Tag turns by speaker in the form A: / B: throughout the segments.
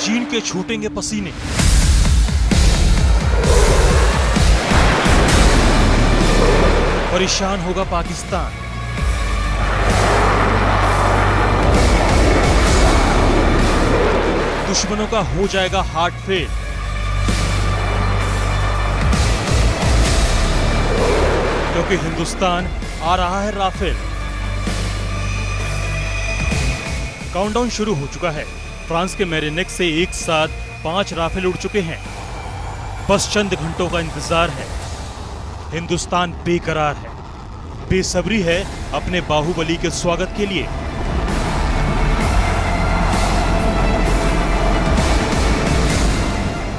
A: चीन के छूटेंगे पसीने। परेशान होगा पाकिस्तान। दुश्मनों का हो जाएगा हार्ट फेल। क्योंकि हिंदुस्तान आ रहा है राफेल। काउंटडाउन शुरू हो चुका है। फ्रांस के मेरिनेक से एक साथ 5 राफेल उड़ चुके हैं। बस चंद घंटों का इंतजार है। हिंदुस्तान बेकरार है, बेसब्री है अपने बाहुबली के स्वागत के लिए।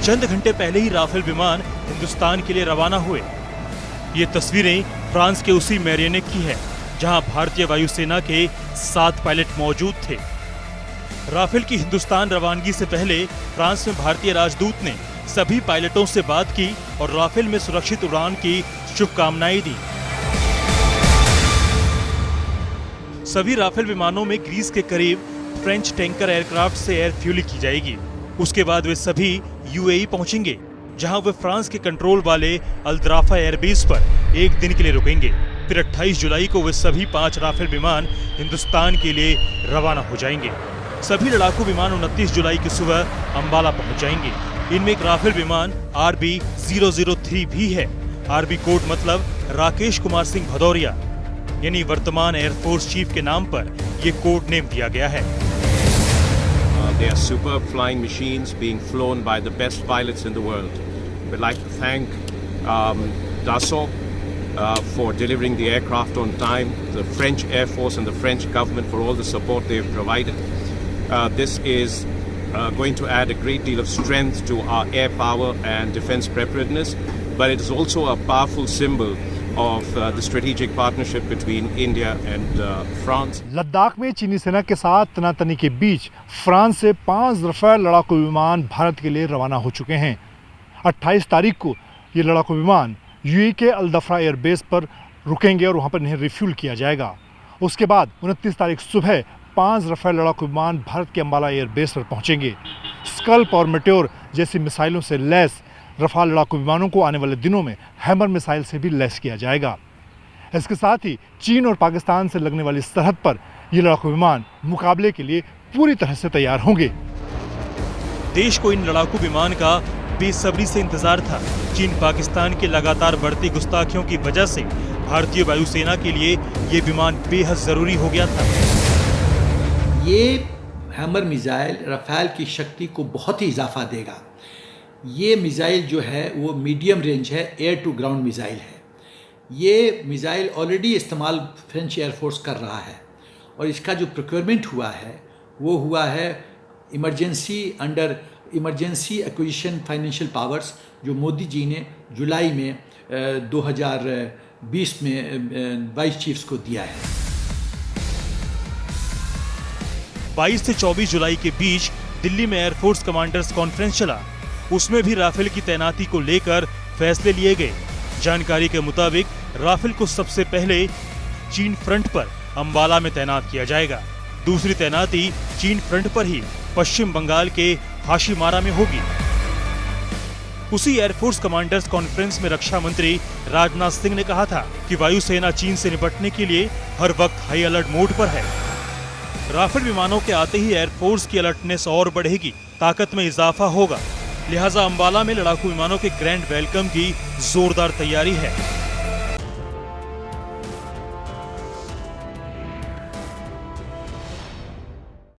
A: चंद घंटे पहले ही राफेल विमान हिंदुस्तान के लिए रवाना हुए। ये तस्वीरें फ्रांस के उसी मेरिनेक की है जहां भारतीय वायुसेना के 7 पायलट मौजूद थे। राफेल की हिंदुस्तान रवानगी से पहले फ्रांस में भारतीय राजदूत ने सभी पायलटों से बात की और राफेल में सुरक्षित उड़ान की शुभकामनाएं दी। सभी राफेल विमानों में ग्रीस के करीब फ्रेंच टैंकर एयरक्राफ्ट से एयर फ्यूलिंग की जाएगी। उसके बाद वे सभी यूएई पहुंचेंगे, जहां वे फ्रांस के कंट्रोल वाले अल्द्राफा एयरबेस पर एक दिन के लिए रुकेंगे। फिर 28 जुलाई को वे सभी 5 राफेल विमान हिंदुस्तान के लिए रवाना हो जाएंगे। सभी लड़ाकू विमान 29 जुलाई की सुबह अंबाला पहुंच जाएंगे। इनमें एक राफेल विमान RB003 भी है। RB कोड मतलब राकेश कुमार सिंह भदौरिया, यानी वर्तमान एयरफोर्स चीफ के नाम पर ये कोड नेम दिया गया है।
B: They are superb flying machines being flown by the best pilots in the world. We'd like to thank Dassault for delivering the aircraft on time, the French Air Force and the French government for all the support they've provided. This is going to add a great deal of strength to our air power and defense preparedness, but it is also a powerful symbol of the strategic partnership between India and France.
C: Ladakh में चीनी सेना के साथ तनातनी के बीच France से 5 Rafale लड़ाकू विमान भारत के लिए रवाना हो चुके हैं। 28 तारीख को ये लड़ाकू विमान यूएई के अल्दफ्रा एयरबेस पर रुकेंगे और वहां पर इन्हें रिफ्यूल किया जाएगा। उसके बाद 29 तारीख सुबह 5 राफेल लड़ाकू विमान भारत के अंबाला एयरबेस पर पहुंचेंगे। स्कल्प और मेटेओर जैसी मिसाइलों से लैस रफाल लड़ाकू विमानों को आने वाले दिनों में हैमर मिसाइल से भी लैस किया जाएगा। इसके साथ ही चीन और पाकिस्तान से लगने वाली सरहद पर ये लड़ाकू विमान मुकाबले के लिए पूरी तरह से तैयार होंगे।
A: देश को इन लड़ाकू विमान का बेसब्री से इंतजार था। चीन पाकिस्तान की लगातार बढ़ती गुस्ताखियों की वजह से भारतीय वायुसेना के लिए ये विमान बेहद जरूरी हो गया था।
D: ये हैमर मिसाइल रफाल की शक्ति को बहुत ही इजाफा देगा। ये मिसाइल जो है वो मीडियम रेंज है, एयर टू ग्राउंड मिसाइल है। ये मिसाइल ऑलरेडी इस्तेमाल फ्रेंच एयरफोर्स कर रहा है और इसका जो प्रोक्योरमेंट हुआ है वो हुआ है इमरजेंसी एक्विजिशन फाइनेंशियल पावर्स, जो मोदी जी ने जुलाई में 2020 में वाइस चीफ्स को दिया है।
A: 22 से 24 जुलाई के बीच दिल्ली में एयरफोर्स कमांडर्स कॉन्फ्रेंस चला। उसमें भी राफेल की तैनाती को लेकर फैसले लिए गए। जानकारी के मुताबिक राफेल को सबसे पहले चीन फ्रंट पर अंबाला में तैनात किया जाएगा। दूसरी तैनाती चीन फ्रंट पर ही पश्चिम बंगाल के हाशीमारा में होगी। उसी एयरफोर्स कमांडर्स कॉन्फ्रेंस में रक्षा मंत्री राजनाथ सिंह ने कहा था कि वायुसेना चीन से निपटने के लिए हर वक्त हाई अलर्ट मोड पर है। राफेल विमानों के आते ही एयरफोर्स की अलर्टनेस और बढ़ेगी, ताकत में इजाफा होगा। लिहाजा अंबाला में लड़ाकू विमानों के ग्रैंड वेलकम की जोरदार तैयारी है।